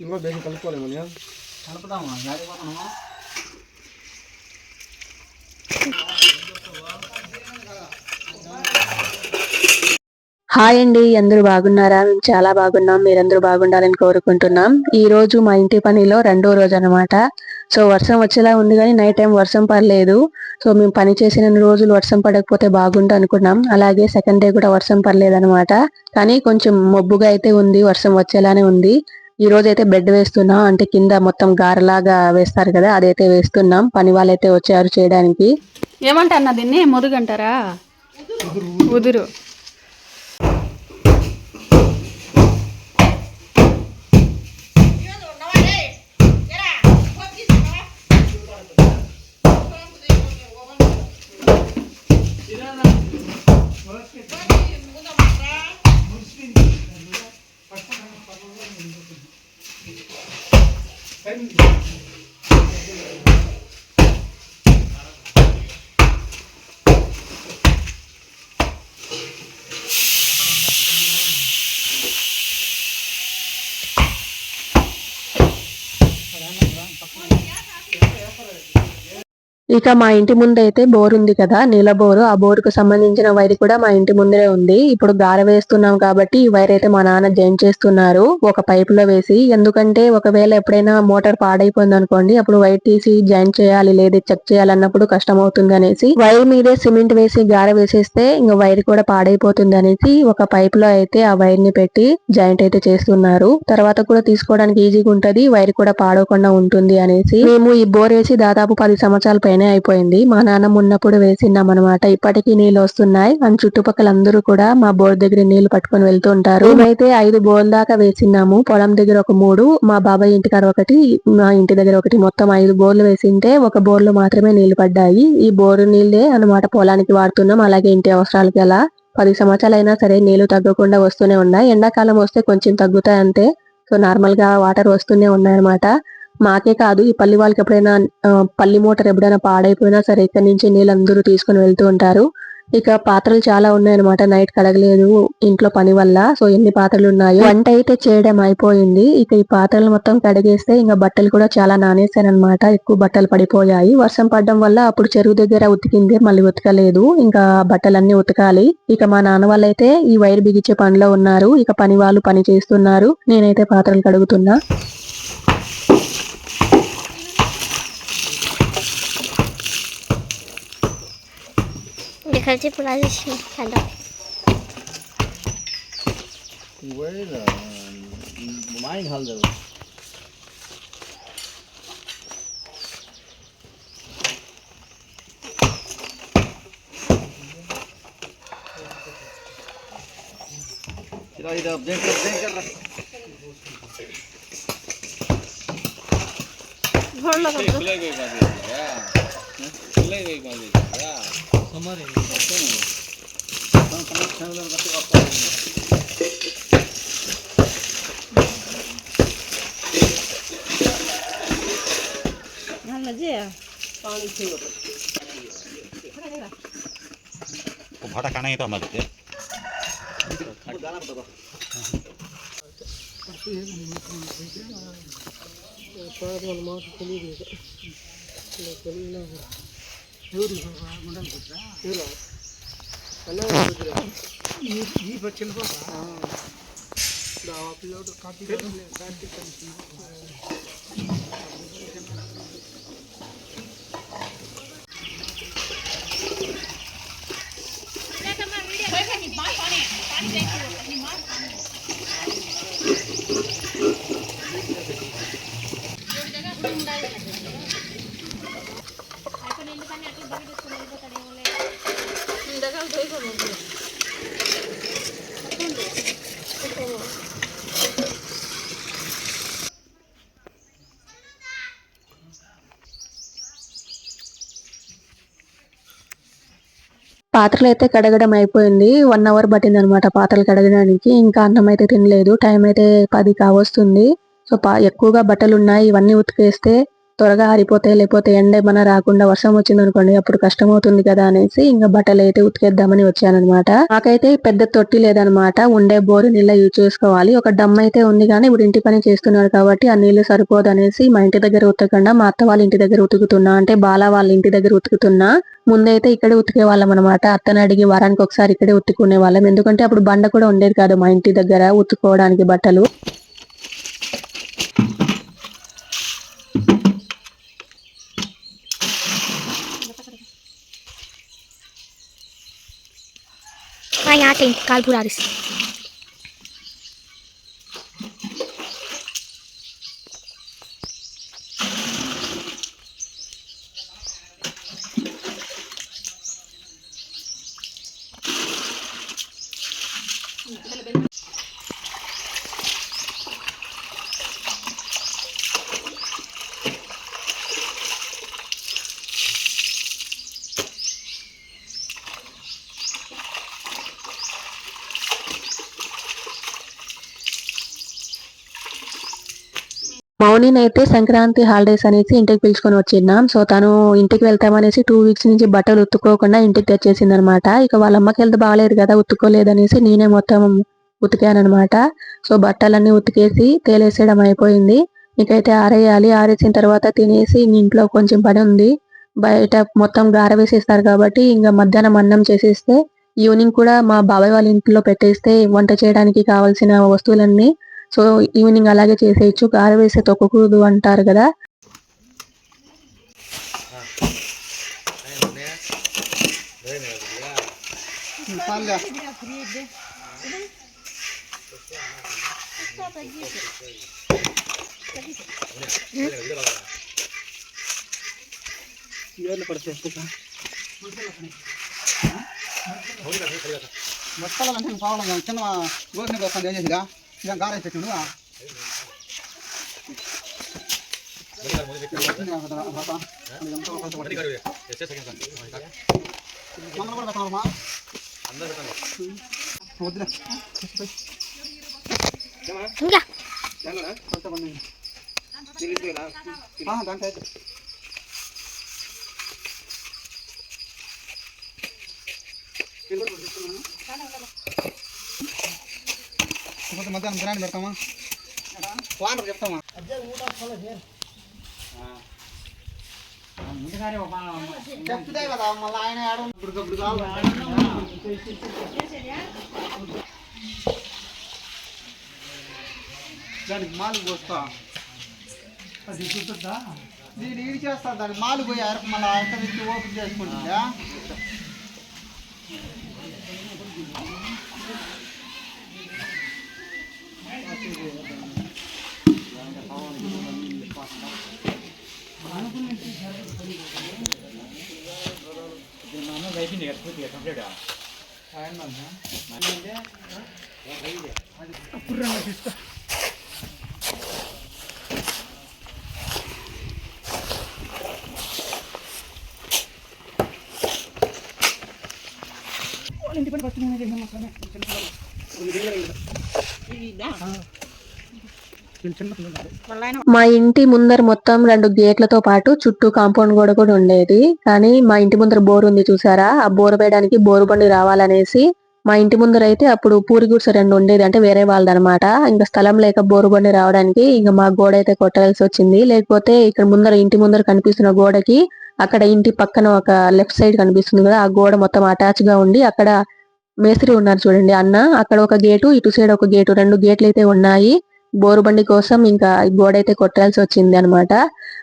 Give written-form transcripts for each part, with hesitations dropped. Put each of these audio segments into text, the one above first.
ఇంకో బేసి కలుపుకోలేము కలుపుతాము. హాయ్ అండి, అందరూ బాగున్నారా? మేము చాలా బాగున్నాం. మీరందరూ బాగుండాలని కోరుకుంటున్నాం. ఈ రోజు మా ఇంటి పనిలో రెండో రోజు అనమాట. సో వర్షం వచ్చేలా ఉంది కానీ నైట్ టైం వర్షం పడలేదు. సో మేము పని చేసిన రోజులు వర్షం పడకపోతే బాగుండు అనుకున్నాం. అలాగే సెకండ్ డే కూడా వర్షం పడలేదు అనమాట. కానీ కొంచెం మబ్బుగా అయితే ఉంది, వర్షం వచ్చేలానే ఉంది. ఈ రోజు అయితే బెడ్ వేస్తున్నాం, అంటే కింద మొత్తం గారలాగా వేస్తారు కదా, అదైతే వేస్తున్నాం. పని వాళ్ళైతే వచ్చారు చేయడానికి. ఏమంటారు దీన్ని? ముదుగంటారా? ఉదురు. ఇక మా ఇంటి ముందు అయితే బోర్ ఉంది కదా, నీళ్ళ బోరు. ఆ బోరుకు సంబంధించిన వైర్ కూడా మా ఇంటి ముందే ఉంది. ఇప్పుడు గార వేస్తున్నాం కాబట్టి ఈ వైర్ అయితే మా నాన్న జాయిన్ చేస్తున్నారు ఒక పైప్ లో వేసి. ఎందుకంటే ఒకవేళ ఎప్పుడైనా మోటార్ పాడైపోయింది అనుకోండి, అప్పుడు వైర్ తీసి జాయిన్ చేయాలి, లేదా చెక్ చేయాలన్నప్పుడు కష్టం అవుతుంది అనేసి వైర్ మీదే సిమెంట్ వేసి గార వేసేస్తే ఇంకా వైర్ కూడా పాడైపోతుంది అనేసి ఒక పైప్ లో అయితే ఆ వైర్ ని పెట్టి జాయింట్ అయితే చేస్తున్నారు. తర్వాత కూడా తీసుకోవడానికి ఈజీగా ఉంటది, వైర్ కూడా పాడవకుండా ఉంటుంది అనేసి మేము ఈ బోర్ వేసి దాదాపు 10 సంవత్సరాల పైన అయిపోయింది. మా నాన్నమ్మ ఉన్నప్పుడు వేసినాం అనమాట. ఇప్పటికీ నీళ్ళు వస్తున్నాయి. అండ్ చుట్టుపక్కల అందరూ కూడా మా బోర్ దగ్గర నీళ్లు పట్టుకొని వెళ్తూ ఉంటారు. మేమైతే 5 బోర్ల దాకా వేసినాము. పొలం దగ్గర ఒక 3, మా బాబాయ్ ఇంటికాడ ఒకటి, మా ఇంటి దగ్గర ఒకటి, మొత్తం 5 బోర్లు వేసింటే ఒక బోర్లో మాత్రమే నీళ్లు పడ్డాయి. ఈ బోరు నీళ్లే అనమాట పొలానికి వాడుతున్నాం, అలాగే ఇంటి అవసరాలకి. అలా 10 సంవత్సరాలు అయినా సరే నీళ్లు తగ్గకుండా వస్తూనే ఉన్నాయి. ఎండాకాలం వస్తే కొంచెం తగ్గుతాయి అంతే. సో నార్మల్ గా వాటర్ వస్తూనే ఉన్నాయి అనమాట. మాకే కాదు, ఈ పల్లి వాళ్ళకి ఎప్పుడైనా పల్లి మోటార్ ఎప్పుడైనా పాడైపోయినా సరే ఇక్కడి నుంచి నీళ్ళు అందరూ తీసుకుని వెళ్తూ ఉంటారు. ఇక పాత్రలు చాలా ఉన్నాయన్నమాట, నైట్ కడగలేదు ఇంట్లో పని వల్ల. సో ఎన్ని పాత్రలు ఉన్నాయో. వంట అయితే చేయడం అయిపోయింది. ఇక ఈ పాత్రలు మొత్తం కడిగేస్తే ఇంకా బట్టలు కూడా చాలా నానేసానమాట. ఎక్కువ బట్టలు పడిపోయాయి వర్షం పడడం వల్ల. అప్పుడు చెరువు దగ్గర ఉతికింది, మళ్ళీ ఉతకలేదు. ఇంకా బట్టలన్నీ ఉతకాలి. ఇక మా నాన్న వాళ్ళైతే ఈ వైర్ బిగించే పనిలో ఉన్నారు. ఇక పని వాళ్ళు పని చేస్తున్నారు, నేనైతే పాత్రలు కడుగుతున్నా. Dikasih pulasa sih ada. main hal dulu. Kita jengker. भरला का खुले गई बात है खुले गई बात है हमारे हम कनेक्शन वाला करते आपको हां मजे पानी से वो भाड़ा खाना ही तो हमारे गाना बता పాత్రలు అయితే కడగడం అయిపోయింది. 1 అవర్ పట్టింది అనమాట పాత్రలు కడగడానికి. ఇంకా అన్నం అయితే తినలేదు. టైం అయితే 10 కావస్తుంది. సో ఎక్కువగా బట్టలు ఉన్నాయి, ఇవన్నీ ఉతికేస్తే త్వరగా ఆరిపోతాయి, లేకపోతే ఎండ ఏమైనా రాకుండా వర్షం వచ్చింది అనుకోండి అప్పుడు కష్టం అవుతుంది కదా అనేసి ఇంకా బట్టలు అయితే ఉతికేద్దామని వచ్చానన్నమాట. నాకైతే పెద్ద తొట్టి లేదనమాట, ఉండే బోరు నీళ్ళ యూజ్ చేసుకోవాలి. ఒక డమ్ అయితే ఉంది కానీ ఇప్పుడు ఇంటి పని చేస్తున్నారు కాబట్టి ఆ నీళ్లు సరిపోదు అనేసి మా ఇంటి దగ్గర ఉతకకుండా మా అత్త వాళ్ళ ఇంటి దగ్గర ఉతుకుతున్నా, అంటే బాలా వాళ్ళ ఇంటి దగ్గర ఉతుకుతున్నా. ముందైతే ఇక్కడే ఉతికే వాళ్ళం అనమాట. అత్తని అడిగి వారానికి ఒకసారి ఇక్కడే ఉతుకునే వాళ్ళం, ఎందుకంటే అప్పుడు బండ కూడా ఉండేది కాదు మా ఇంటి దగ్గర ఉతుకోవడానికి బట్టలు. यहाँ कहीं कालपुर आरिस మౌనినైతే సంక్రాంతి హాలిడేస్ అనేసి ఇంటికి పిలుచుకొని వచ్చిన్నాం. సో తను ఇంటికి వెళ్తామనేసి 2 వీక్స్ నుంచి బట్టలు ఉతుక్కోకుండా ఇంటికి తెచ్చేసింది అనమాట. ఇక వాళ్ళ అమ్మకి హెల్త్ బాగాలేదు కదా, ఉతుక్కోలేదనేసి నేనే మొత్తం ఉతికానమాట. సో బట్టలన్నీ ఉతికేసి తేలేసేయడం అయిపోయింది. ఇకైతే ఆరేయాలి. ఆరేసిన తర్వాత తినేసి ఇంట్లో కొంచెం పని ఉంది. బయట మొత్తం గారవేసేస్తారు కాబట్టి ఇంకా మధ్యాహ్నం అన్నం చేసేస్తే ఈవినింగ్ కూడా మా బాబాయ్ వాళ్ళ ఇంట్లో పెట్టేస్తే వంట చేయడానికి కావాల్సిన వస్తువులన్నీ సో ఈవినింగ్ అలాగే చేసేయచ్చు. గారవేస్తే తొక్కకూడదు అంటారు కదా. మొత్తాలంటే కావాలి చిన్న గోసిన కోసం ఏం చేసిగా ఇక గారే చెట్టు మధ్యాహ్నం తినాన్ని పెడతామా వాటర్ చెప్తామా చెప్తే కదా మళ్ళీ ఆయన ఇప్పుడు దానికి మాలు పోస్తా అది చూస్తుందా దీన్ని ఇది చేస్తా దానికి మాలు పోయి అరకు మళ్ళీ అక్కడ నుంచి ఓపెన్ చేసుకుంటుందా మా ఇంటి ముందర మొత్తం 2 గేట్లతో పాటు చుట్టూ కాంపౌండ్ గోడ కూడా ఉండేది. కానీ మా ఇంటి ముందర బోర్ ఉంది చూసారా, ఆ బోర్ వేయడానికి బోరు బండి రావాలనేసి మా ఇంటి ముందర అయితే అప్పుడు పూరి గుడిసె 2 ఉండేది, అంటే వేరే వాళ్ళదనమాట. ఇంకా స్థలం లేక బోరు బండి రావడానికి ఇంకా మా గోడ అయితే కొట్టాల్సి వచ్చింది. లేకపోతే ఇక్కడ ముందర ఇంటి ముందర కనిపిస్తున్న గోడకి అక్కడ ఇంటి పక్కన ఒక లెఫ్ట్ సైడ్ కనిపిస్తుంది కదా, ఆ గోడ మొత్తం అటాచ్ గా ఉండి అక్కడ మేస్త్రి ఉన్నారు చూడండి అన్న, అక్కడ ఒక గేటు ఇటు సైడ్ ఒక గేటు 2 గేట్లు అయితే ఉన్నాయి. బోరు బండి కోసం ఇంకా గోడ అయితే కొట్టాల్సి వచ్చింది అనమాట.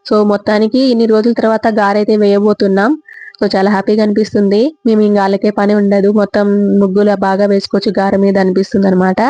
సో మొత్తానికి ఇన్ని రోజుల తర్వాత గారైతే వేయబోతున్నాం. సో చాలా హ్యాపీగా అనిపిస్తుంది. మేము ఇంకా వాళ్ళకే పని ఉండదు, మొత్తం ముగ్గులు బాగా వేసుకోవచ్చు గార మీద అనిపిస్తుంది అనమాట.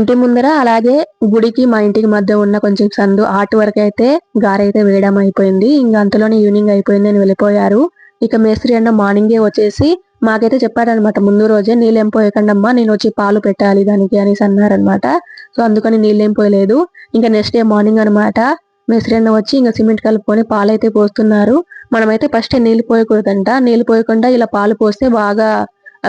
ఇంటి ముందర అలాగే గుడికి మా ఇంటికి మధ్య ఉన్న కొంచెం సందు ఆటు వరకు అయితే గారైతే వేయడం అయిపోయింది. ఇంకా అంతలోనే ఈవినింగ్ అయిపోయింది అని వెళ్ళిపోయారు. ఇక మేస్త్రి అన్న మార్నింగే వచ్చేసి మాకైతే చెప్పారనమాట, ముందు రోజే నీళ్ళేం పోయకండమ్మా, నేను వచ్చి పాలు పెట్టాలి దానికి అనేసి అన్నారనమాట. సో అందుకని నీళ్ళేం పోయలేదు. ఇంకా నెక్స్ట్ డే మార్నింగ్ అనమాట మేస్త్రి అన్న వచ్చి ఇంకా సిమెంట్ కలుపుకొని పాలు అయితే పోస్తున్నారు. మనమైతే ఫస్ట్ నీళ్ళు పోయకూడదంట. నీళ్ళు పోయకుండా ఇలా పాలు పోస్తే బాగా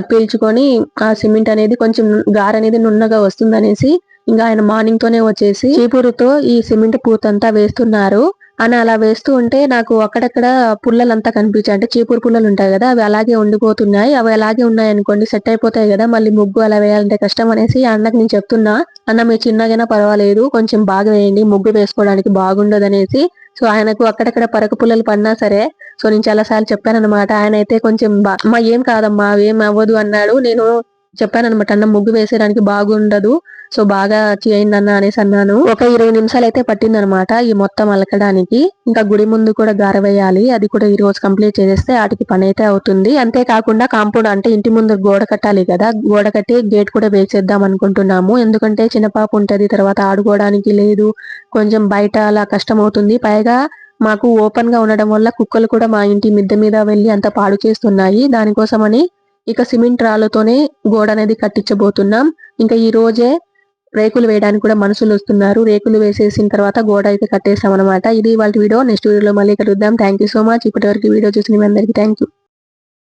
పీల్చుకొని ఆ సిమెంట్ అనేది కొంచెం గార అనేది నున్నగా వస్తుందనేసి ఇంకా ఆయన మార్నింగ్ తోనే వచ్చేసి చీపురుతో ఈ సిమెంట్ పూతంతా వేస్తున్నారు. అని అలా వేస్తూ ఉంటే నాకు అక్కడక్కడ పుల్లలంతా కనిపించాయి. అంటే చీపురు పుల్లలు ఉంటాయి కదా, అవి అలాగే ఉండిపోతున్నాయి. అవి అలాగే ఉన్నాయి అనుకోండి సెట్ అయిపోతాయి కదా, మళ్ళీ ముగ్గు అలా వేయాలంటే కష్టం అనేసి అన్నకి నేను చెప్తున్నా, అన్న మీరు చిన్నగైనా పర్వాలేదు కొంచెం బాగా వేయండి, ముగ్గు వేసుకోవడానికి బాగుండదు అనేసి. సో ఆయనకు అక్కడక్కడ పరక పుల్లలు పడినా సరే సో నేను చాలా సార్లు చెప్పానన్నమాట. ఆయన అయితే కొంచెం అమ్మా ఏం కాదమ్మా ఏం అవ్వదు అన్నాడు. నేను చెప్పానన్నమాట, అన్న ముగ్గు వేసేయడానికి బాగుండదు, సో బాగా చేయండి అన్న అనేసి అన్నాను. ఒక 20 నిమిషాలు అయితే పట్టిందనమాట ఈ మొత్తం అలకడానికి. ఇంకా గుడి ముందు కూడా గార వేయాలి, అది కూడా ఈ రోజు కంప్లీట్ చేసేస్తే వాటికి పని అయితే అవుతుంది. అంతేకాకుండా కాంపౌండ్ అంటే ఇంటి ముందు గోడ కట్టాలి కదా, గోడ కట్టి గేట్ కూడా వేసేద్దాం అనుకుంటున్నాము. ఎందుకంటే చిన్న పాప ఉంటది, తర్వాత ఆడుకోవడానికి లేదు, కొంచెం బయట అలా కష్టం అవుతుంది. పైగా మాకు ఓపెన్ గా ఉండడం వల్ల కుక్కలు కూడా మా ఇంటి మిద్దె మీద వెళ్ళి అంత పాడు చేస్తున్నాయి. దానికోసమని ఇక సిమెంట్ రాళ్ళతోనే గోడ అనేది కట్టించబోతున్నాం. ఇంకా ఈ రోజే రేకులు వేయడానికి కూడా మనుషులు వస్తున్నారు. రేకులు వేసేసిన తర్వాత గోడ అయితే కట్టేసాం అనమాట. ఇది వాళ్ళ వీడియో. నెక్స్ట్ వీడియోలో మళ్ళీ కలుద్దాం. Thank you so much. ఇప్పటి వరకు వీడియో చూసిన మీ అందరికీ థ్యాంక్ యూ.